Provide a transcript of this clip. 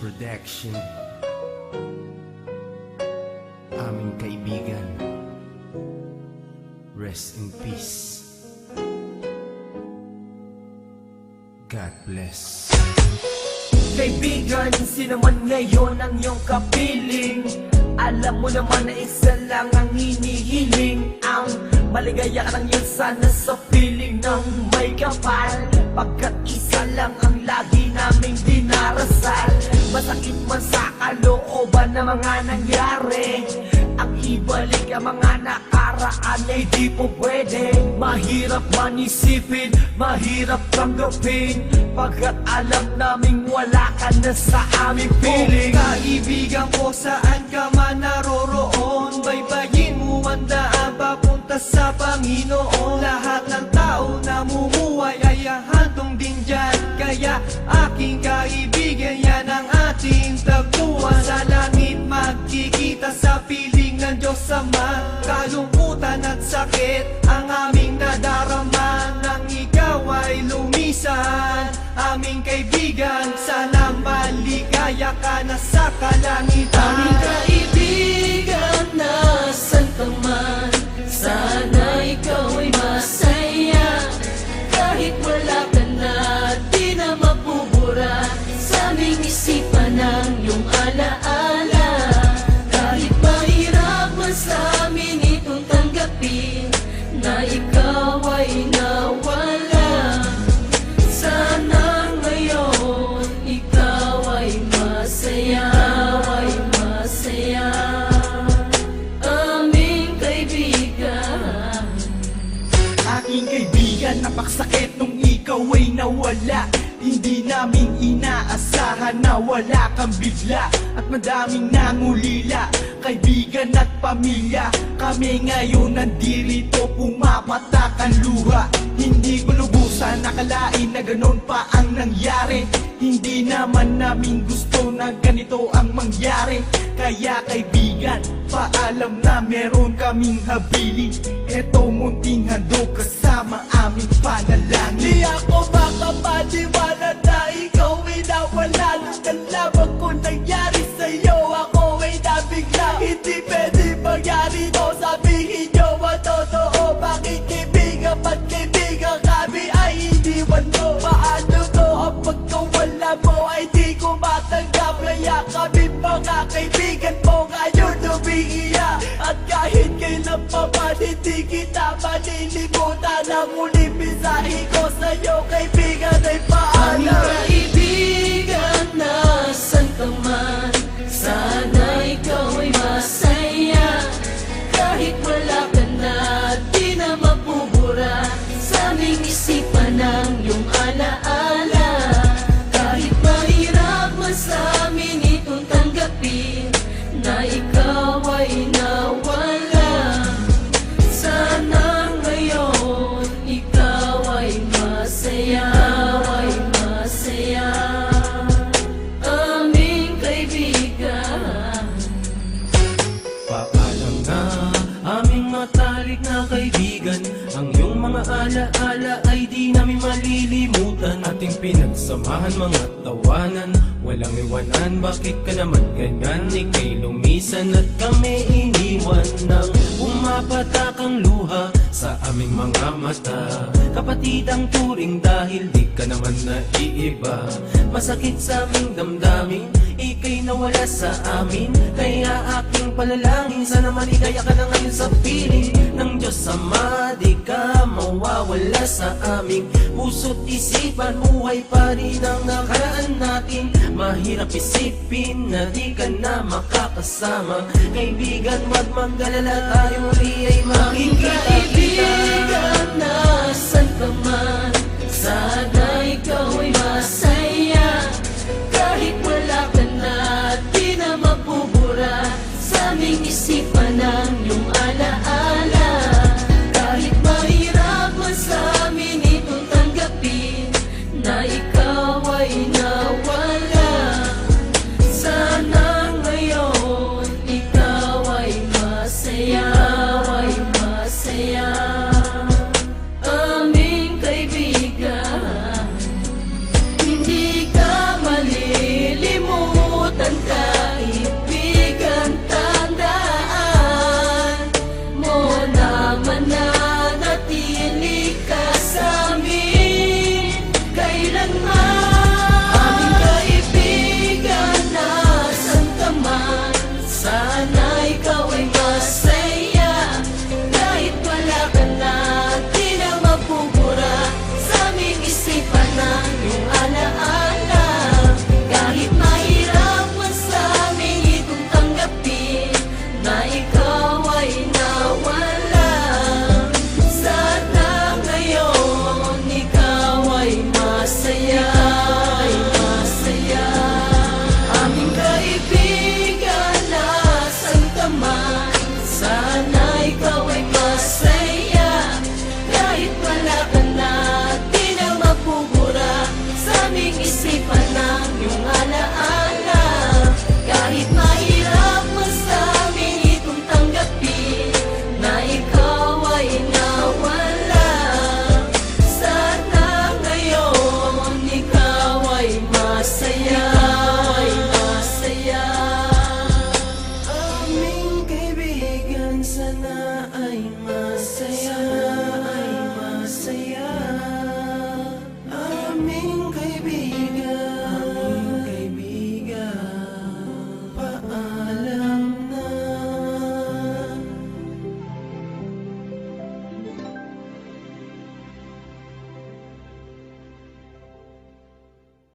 Production. Aming kaibigan, rest in peace. God bless. Kaibigan, sino man ngayon ang iyong kapiling? Alam mo naman na isa lang ang hinihiling. Ang maligaya ka lang yun sana sa piling ng may kapal. Pagkat isa lang ang lagi naming dinarasal. Masakit man sa kalooban na mga nangyari, ang ibalik ang mga nakaraan ay di po pwede. Mahirap man isipin, mahirap tanggapin, pagkat alam naming wala ka na sa aming piling. Kaibigan ko, saan ka man naroroon, baybayin mo ang daan papunta sa Panginoon. Lahat ng tao na mumuhay ay hahantong din dyan, kaya aking kaibigan, yan ang ating tagpuan. Sa langit magkikita sa piling ng Diyos Ama. Kalungkutan at sakit ang aming nadarama nang ikaw ay lumisan. Aming kaibigan, sana maligaya ka na sa kalangitan. Aming kaibigan, nasan ka man, sana ikaw ay masaya. Kahit wala ka na, di na mapubura sa aming isipan ng iyong alaala. Kahit mahirap man sa amin itong tanggapin na ikaw ay nawala, sana ngayon ikaw ay masaya, aming kaibigan. Aking kaibigan, napaksakit nung ikaw ay nawala. Hindi namin inaasahan na wala kang bigla, at madaming nangulila, kaibigan at pamilya. Kami ngayon nandirito, pumapatak ang luha. Hindi ko lubusan nakalain na ganon pa ang nangyari. Hindi naman namin gusto na ganito ang mangyari. Kaya kaibigan, paalam na meron kaming habilin. Eto munting handog kasama aming panalangin. Di ako makapaniwala na ikaw ay nawala. Nung nalaman ko nangyari sa'yo, ako ay nabigla. Hindi pwede mangyari to, sabihin nyo ang totoo. Bakit kaibigan, ba't kaibigan kami ay iniwan mo? Paano to ang pagkawala mo ay di ko matanggap? Kaya kami mga kaibigan mo ngayon umiiyak. At kahit kailan pa man hindi kita malilimutan. Ang muling mensahe ko sa'yo kaibigan ay Aming paalam. kaibigan, nasan ka man, sana ikaw ay masaya. Kahit wala ka na, di na mapubura sa aming isipan ng iyong alaala. Kahit mahirap man sa amin itong tanggapin na ikaw ay nawala, sana ngayon ikaw ay masaya, aming kaibigan. Paalam na aming matalik na kaibigan, ang iyong mga alaala ay di namin malilimutan. Ating pinagsamahan mga tawanan, walang iwanan. Bakit ka naman ganyan? Ika'y lumisan at kami iniwan. Nang umapatak ang luha sa aming mga mata, kapatid ang turing dahil di ka naman naiiba. Masakit sa aming damdamin, ika'y nawala sa amin. Kaya aking panalangin, sana maligaya ka na ngayon sa piling ng Diyos Ama. Di ka mawawala sa aming puso't isipan. Buhay pa rin ang nakaraan natin. Mahirap isipin na di ka na makakasama. Kaibigan, wag mag-alala, tayo muli ay makikita. Kaibigan, nasan ka man, sana ikaw ay masaya. Kahit wala ka na, di na mapubura sa aming isipan ng iyong alaala. Kahit mahirap man sa amin itong tanggapin na ikaw ay nawala, sana ngayon ikaw ay masaya, aming kaibigan.